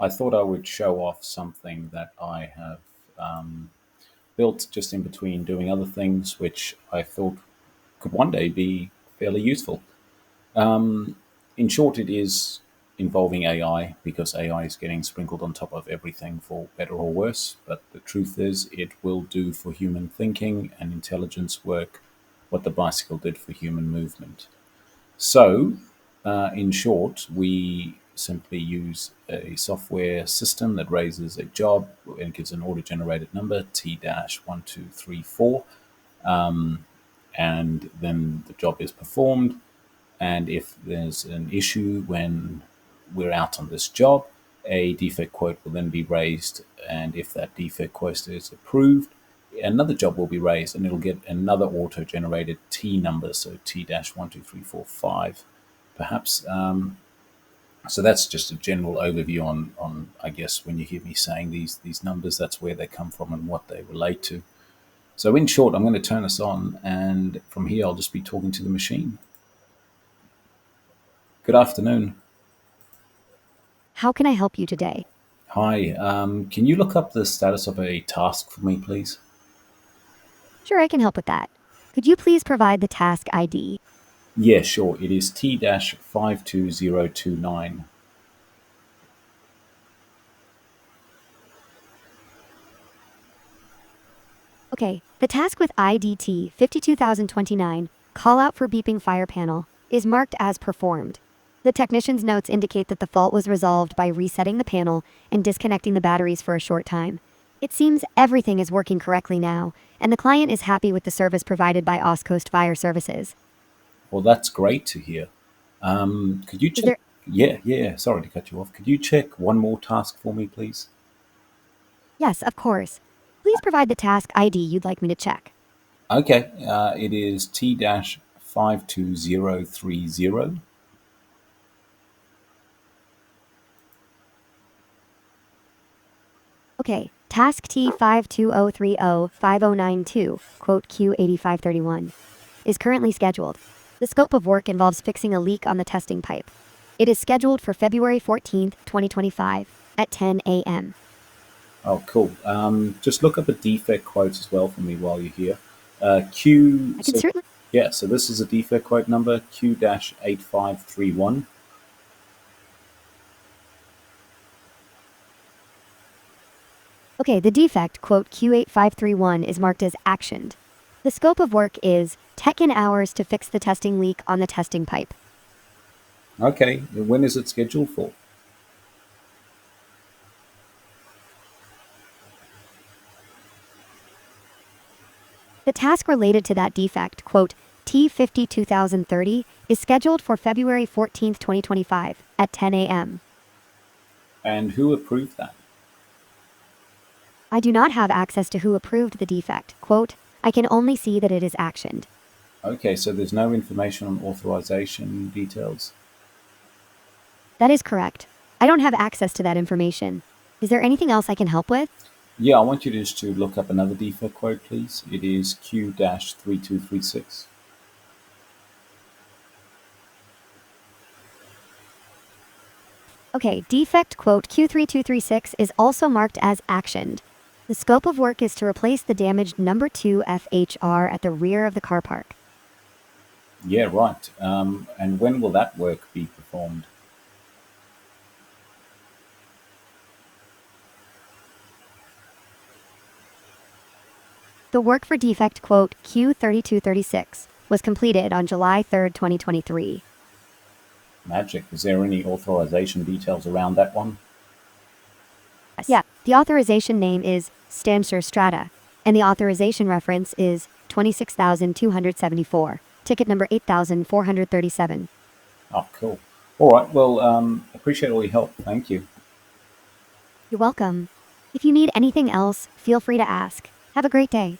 I thought I would show off something that I have built just in between doing other things, which I thought could one day be fairly useful. In short, it is involving AI because AI is getting sprinkled on top of everything for better or worse. But the truth is, it will do for human thinking and intelligence work what the bicycle did for human movement. So, in short, we simply use a software system that raises a job and gives an auto generated number T-1234, and then the job is performed. And if there's an issue when we're out on this job, a defect quote will then be raised. And if that defect quote is approved, another job will be raised and it'll get another auto generated T number, so T-12345, perhaps. So that's just a general overview on I guess when you hear me saying these numbers, that's where they come from and what they relate to. So in short, I'm going to turn this on, and from here I'll just be talking to the machine. Good afternoon. How can I help you today? Hi, can you look up the status of a task for me, please? Sure, I can help with that. Could you please provide the task ID? Yeah, sure. It is T-52029. Okay, the task with IDT 52029, call out for beeping fire panel, is marked as performed. The technician's notes indicate that the fault was resolved by resetting the panel and disconnecting the batteries for a short time. It seems everything is working correctly now, and the client is happy with the service provided by Oscoast Fire Services. Well, that's great to hear. Could you Is check? there? Yeah. Sorry to cut you off. Could you check one more task for me, please? Yes, of course. Please provide the task ID you'd like me to check. Okay, it is T-52030. Okay, task T52030592, quote Q8531, is currently scheduled. The scope of work involves fixing a leak on the testing pipe. It is scheduled for February 14th, 2025 at 10 a.m. Oh, cool. Just look up a defect quote as well for me while you're here. Q. I can So certainly. yeah, so this is a defect quote number Q-8531. Okay, the defect, quote Q8531, is marked as actioned. The scope of work is tech in hours to fix the testing leak on the testing pipe. Okay, when is it scheduled for? The task related to that defect, quote T502030, is scheduled for February 14th, 2025 at 10 a.m. And who approved that? I do not have access to who approved the defect. Quote, I can only see that it is actioned. Okay, so there's no information on authorization details. That is correct. I don't have access to that information. Is there anything else I can help with? Yeah, I want you just to look up another defect quote, please. It is Q-3236. Okay, defect quote Q3236 is also marked as actioned. The scope of work is to replace the damaged number 2 FHR at the rear of the car park. Yeah, right. And when will that work be performed? The work for defect quote Q3236 was completed on July 3rd, 2023. Magic. Is there any authorization details around that one? Yeah, the authorization name is Stancer Strata, and the authorization reference is 26,274, ticket number 8,437. Oh, cool. All right. Well, appreciate all your help. Thank you. You're welcome. If you need anything else, feel free to ask. Have a great day.